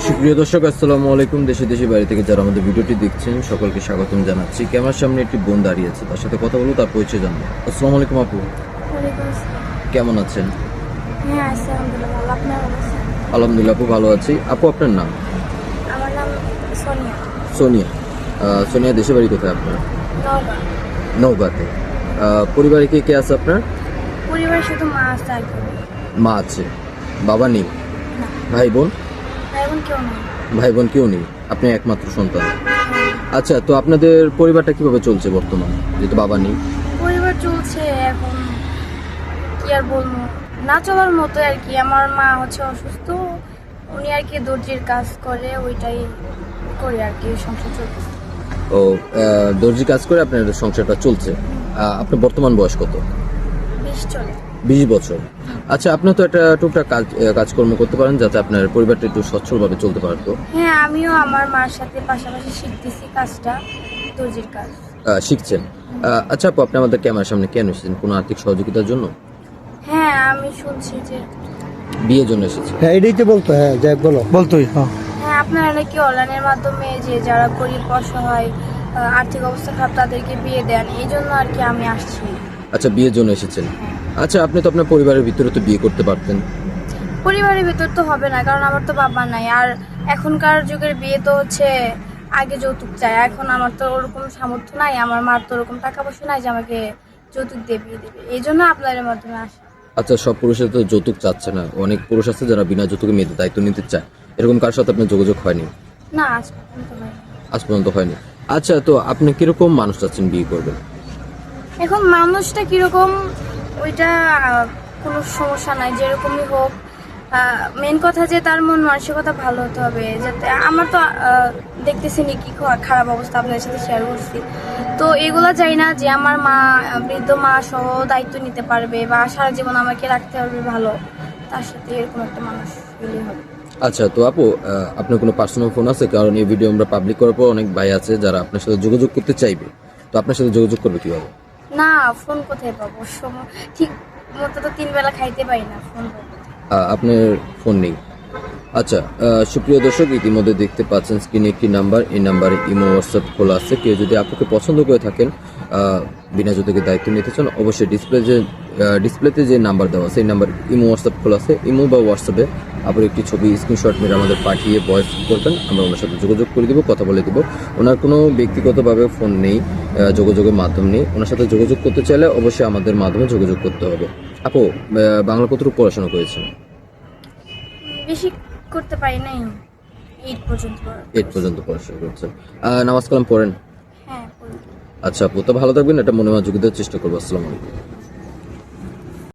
সুপ্রিয় দর্শক, আসসালামু আলাইকুম। দেশে বাইরে থেকে যারা আমাদের ভিডিওটি দেখছেন সকলকে স্বাগতম জানাচ্ছি। ক্যামেরার সামনে একটি বোন দাঁড়িয়ে আছে, তার সাথে কথা বলবো, তার পরিচয় জানবো। আসসালামু আলাইকুম আপু, ওয়ালাইকুম আসসালাম। কেমন আছেন? হ্যাঁ, আছি আলহামদুলিল্লাহ ভালো। আপনার ভালো আছেন? আলহামদুলিল্লাহ আপু, ভালো আছি। আপু আপনার নাম? আমার নাম সোনিয়া। সোনিয়া। সোনিয়া, দেশে বাড়ি কোথায় আপনার? নওগাঁ। নওগাঁতে। পরিবারে কে কে আছে আপনার? পরিবারে শুধু মা আছে আর কেউ নেই। মা আছে, বাবা নেই? না, ভাই বোন? ভাই বোন কেউ নেই। ভাই বোন কেউ নেই, আপনি একমাত্র সন্তান। আচ্ছা, তো আপনাদের পরিবারটা কিভাবে চলছে বর্তমানে, যেহেতু বাবা নেই? পরিবার চলছে এখন, কি আর বলবো, না চলার মতো আর কি। আমার মা হচ্ছে অসুস্থ, উনি আর কি দর্জির কাজ করে, ওইটাই করে আর কি সংসার চলতেছে। ও, দর্জি কাজ করে আপনার সংসারটা চলছে। আপনার বর্তমান বয়স কত? 20 চলে। 20 বছর। আচ্ছা, আপনি তো একটা টুকটাক কাজকর্ম করতে পারেন যাতে আপনার পরিবারটা একটু সচ্ছলভাবে চলতে পারতো। হ্যাঁ, আমিও আমার মার সাথে পাশাপাশি শিখতেছি কাজটা, দর্জির কাজ। শিখছেন। আচ্ছা আপু, আপনি আমাদের ক্যামেরার সামনে কেন এসেছেন? কোনো আর্থিক সহযোগিতার জন্য? হ্যাঁ, আমি শুনছি যে বিয়ের জন্য এসেছেন? হ্যাঁ, এটাই তো বলতো। হ্যাঁ, যাই বলো, বলতোই। হ্যাঁ, হ্যাঁ, আপনারা নাকি অনলাইনের মাধ্যমে যে যারা গরিব অসহায় আর্থিক অবস্থা খারাপ তাদেরকে বিয়ে দেন, এই জন্য আর কি আমি আসছি। আচ্ছা, বিয়ের জন্য এসেছেন। আচ্ছা, আপনি তো আপনার পরিবারের ভিতরে তো বিয়ে করতে পারতেন। পরিবারের ভিতর তো হবে না, কারণ আমার তো বাবা নাই। আর এখনকার যুগের বিয়ে তো হচ্ছে আগে যৌতুক চায়। এখন আমার তো ওরকম সামর্থ্য নাই, আমার মার তো ওরকম টাকা পয়সা নাই যে আমাকে যৌতুক দিয়ে বিয়ে দেবে, এই জন্য আপনাদের মাধ্যমে আসা। আচ্ছা, সব পুরুষের তো যৌতুক চাচ্ছে না, অনেক পুরুষ আছে যারা বিনা যৌতুকে মেয়েদের দায়িত্ব নিতে চায়। এরকম কার সাথে আপনার যোগাযোগ হয়নি? না, আজ পর্যন্ত হয়নি। আজ পর্যন্ত হয়নি। আচ্ছা, তো আপনি কিরকম মানুষ চাচ্ছেন বিয়ে করবেন? এখন মানুষটা কিরকম ওইটা কোনো সমস্যা নাই, যেরকমই হোক। মেন কথা যে তার মন মানসিকতা ভালো হতে হবে। যাতে আমার তো দেখতেছি নি কি খারাপ অবস্থা, আপনাদের সাথে শেয়ার করছি। তো এগুলা চাই না যে আমার মা, বৃদ্ধ মা সহ দায়িত্ব নিতে পারবে বা সারা জীবন আমাকে রাখতে পারবে ভালো, তার সাথে এরকম একটা মানুষ হলেই হবে। আচ্ছা, তো আপু, আপনার কোনো পার্সোনাল ফোন আছে? কারণ এই ভিডিও আমরা পাবলিক করার পর অনেক ভাই আছে যারা আপনার সাথে যোগাযোগ করতে চাইবে, তো আপনার সাথে যোগাযোগ করবে কিভাবে? না, ফোন কোথায় পাবো? ঠিক মতো তো 3 বেলা খাইতে পারি না, ফোন পাবো। আপনার ফোন নেই? আচ্ছা, সুপ্রিয় দর্শক, ইতিমধ্যে দেখতে পাচ্ছেন স্ক্রিনে একটি নাম্বার। এই নাম্বারে ইমো হোয়াটসঅ্যাপ খোলা আছে। কেউ যদি আপুকে পছন্দ করে থাকেন, বিনা যৌতুকে দায়িত্ব নিতে চান, অবশ্যই ডিসপ্লেতে যে নাম্বার দেওয়া আছে এই নাম্বার ইমো হোয়াটসঅ্যাপ খোলা আছে। ইমো বা হোয়াটসঅ্যাপে আপনার একটি ছবি স্ক্রিনশট মেরে আমাদের পাঠিয়ে ভয়েস করবেন, আমরা ওনার সাথে যোগাযোগ করে দেবো, কথা বলে দেবো। ওনার কোনো ব্যক্তিগতভাবে ফোন নেই, যোগাযোগের মাধ্যম নেই। ওনার সাথে যোগাযোগ করতে চাইলে অবশ্যই আমাদের মাধ্যমে যোগাযোগ করতে হবে। আপু, বাংলা কতটুকু পড়াশোনা করেছেন? বেশি করতে পারি নাই, 8 পর্যন্ত। 8 পর্যন্ত পড়াশোনা করছেন। নামাজ কালাম পড়েন? হ্যাঁ, পড়ি। আচ্ছা আপু, তো ভালো থাকবেন, এটা মনে যোগ দেওয়ার চেষ্টা করবো। আসসালামু আলাইকুম।